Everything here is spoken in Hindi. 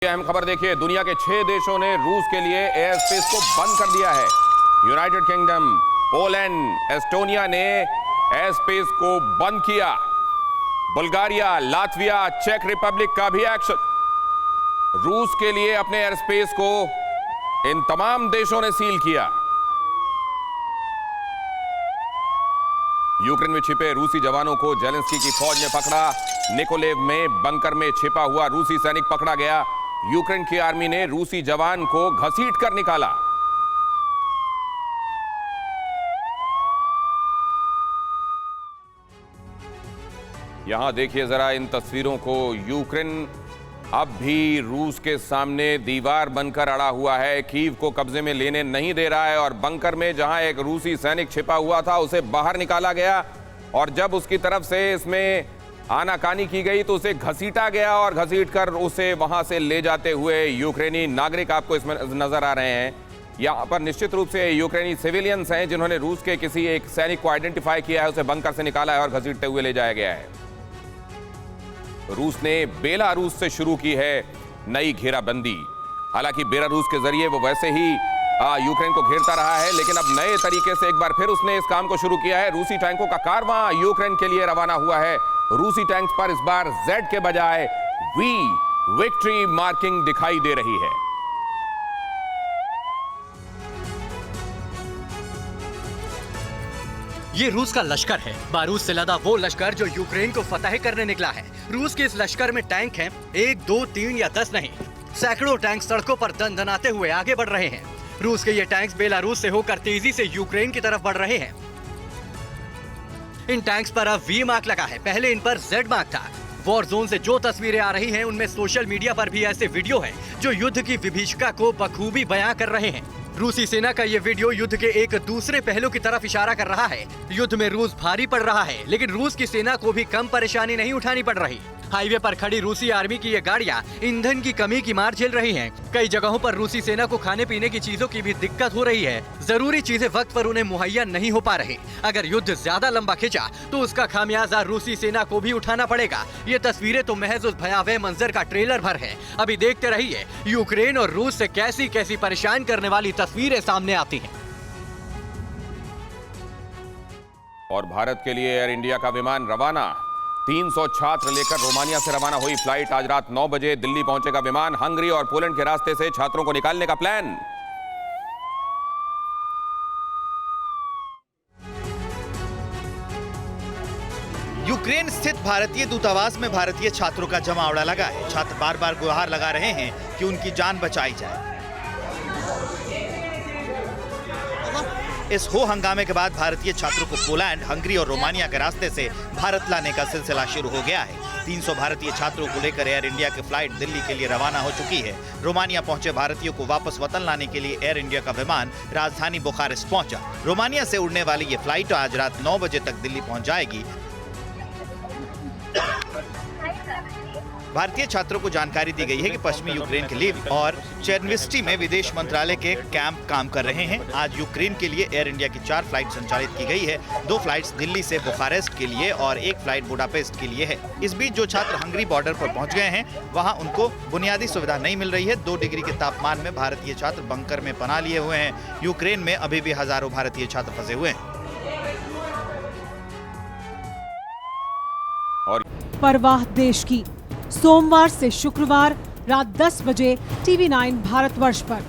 अहम खबर देखिए, दुनिया के 6 देशों ने रूस के लिए एयर स्पेस को बंद कर दिया है। यूनाइटेड किंगडम, पोलैंड, एस्टोनिया ने एयर स्पेस को बंद किया। बुल्गारिया, लातविया, चेक रिपब्लिक का भी एक्शन। रूस के लिए अपने एयर स्पेस को इन तमाम देशों ने सील किया। यूक्रेन में छिपे रूसी जवानों को जेलेंस्की की फौज ने पकड़ा। निकोलेव में बंकर में छिपा हुआ रूसी सैनिक पकड़ा गया। यूक्रेन की आर्मी ने रूसी जवान को घसीट कर निकाला। यहां देखिए जरा इन तस्वीरों को। यूक्रेन अब भी रूस के सामने दीवार बनकर अड़ा हुआ है। कीव को कब्जे में लेने नहीं दे रहा है और बंकर में जहां एक रूसी सैनिक छिपा हुआ था उसे बाहर निकाला गया और जब उसकी तरफ से इसमें आनाकानी की गई तो उसे घसीटा गया और घसीटकर उसे वहां से ले जाते हुए यूक्रेनी नागरिक आपको इसमें नजर आ रहे हैं। यहां पर निश्चित रूप से यूक्रेनी सिविलियंस हैं जिन्होंने रूस के किसी एक सैनिक को आइडेंटिफाई किया है, उसे बंकर से निकाला है और घसीटते हुए ले जाया गया है। रूस ने बेलारूस से शुरू की है नई घेराबंदी। हालांकि बेलारूस के जरिए वो वैसे ही यूक्रेन को घेरता रहा है, लेकिन अब नए तरीके से एक बार फिर उसने इस काम को शुरू किया है। रूसी टैंकों का कारवां यूक्रेन के लिए रवाना हुआ है। रूसी टैंक्स पर इस बार जेड के बजाय वी विक्ट्री मार्किंग दिखाई दे रही है। ये रूस का लश्कर है, बारूद से लदा वो लश्कर जो यूक्रेन को फतह करने निकला है। रूस के इस लश्कर में टैंक हैं, 1, 2, 3 या 10 नहीं, सैकड़ों टैंक सड़कों पर दनदनाते हुए आगे बढ़ रहे हैं। रूस के ये टैंक्स बेलारूस से होकर तेजी से यूक्रेन की तरफ बढ़ रहे हैं। इन टैंक्स पर अब वी मार्क लगा है, पहले इन पर जेड मार्क था। वॉर जोन से जो तस्वीरें आ रही हैं, उनमें सोशल मीडिया पर भी ऐसे वीडियो हैं जो युद्ध की विभीषिका को बखूबी बयां कर रहे हैं। रूसी सेना का ये वीडियो युद्ध के एक दूसरे पहलू की तरफ इशारा कर रहा है। युद्ध में रूस भारी पड़ रहा है, लेकिन रूस की सेना को भी कम परेशानी नहीं उठानी पड़ रही। हाईवे पर खड़ी रूसी आर्मी की ये गाड़ियां ईंधन की कमी की मार झेल रही हैं। कई जगहों पर रूसी सेना को खाने पीने की चीजों की भी दिक्कत हो रही है। जरूरी चीजें वक्त पर उन्हें मुहैया नहीं हो पा रही। अगर युद्ध ज्यादा लंबा खिंचा तो उसका खामियाजा रूसी सेना को भी उठाना पड़ेगा। ये तस्वीरें तो महज उस भयावह मंजर का ट्रेलर भर है। अभी देखते रहिए यूक्रेन और रूस से कैसी कैसी परेशान करने वाली तस्वीरें सामने आती हैं। और भारत के लिए एयर इंडिया का विमान रवाना। 300 छात्र लेकर रोमानिया से रवाना हुई फ्लाइट आज रात 9 बजे दिल्ली पहुंचेगा विमान। हंगरी और पोलैंड के रास्ते से छात्रों को निकालने का प्लान। यूक्रेन स्थित भारतीय दूतावास में भारतीय छात्रों का जमावड़ा लगा है। छात्र बार बार गुहार लगा रहे हैं कि उनकी जान बचाई जाए। इस हो हंगामे के बाद भारतीय छात्रों को पोलैंड, हंगरी और रोमानिया के रास्ते से भारत लाने का सिलसिला शुरू हो गया है। 300 भारतीय छात्रों को लेकर एयर इंडिया की फ्लाइट दिल्ली के लिए रवाना हो चुकी है। रोमानिया पहुंचे भारतीयों को वापस वतन लाने के लिए एयर इंडिया का विमान राजधानी बुखारेस्ट पहुंचा। रोमानिया से उड़ने वाली ये फ्लाइट आज रात 9 बजे तक दिल्ली पहुंच जाएगी। भारतीय छात्रों को जानकारी दी गई है कि पश्चिमी यूक्रेन के लिए और चेरनविस्टी में विदेश मंत्रालय के कैंप काम कर रहे हैं। आज यूक्रेन के लिए एयर इंडिया की 4 फ्लाइट संचालित की गई है। 2 फ्लाइट्स दिल्ली से बुखारेस्ट के लिए और 1 फ्लाइट बुडापेस्ट के लिए है। इस बीच जो छात्र हंगरी बॉर्डर पर पहुंच गए हैं, वहां उनको बुनियादी सुविधा नहीं मिल रही है। 2 डिग्री के तापमान में भारतीय छात्र बंकर में पनाह लिए हुए हैं। यूक्रेन में अभी भी हजारों भारतीय छात्र फंसे हुए हैं। और परवाह देश की, सोमवार से शुक्रवार रात 10 बजे TV9 भारतवर्ष पर।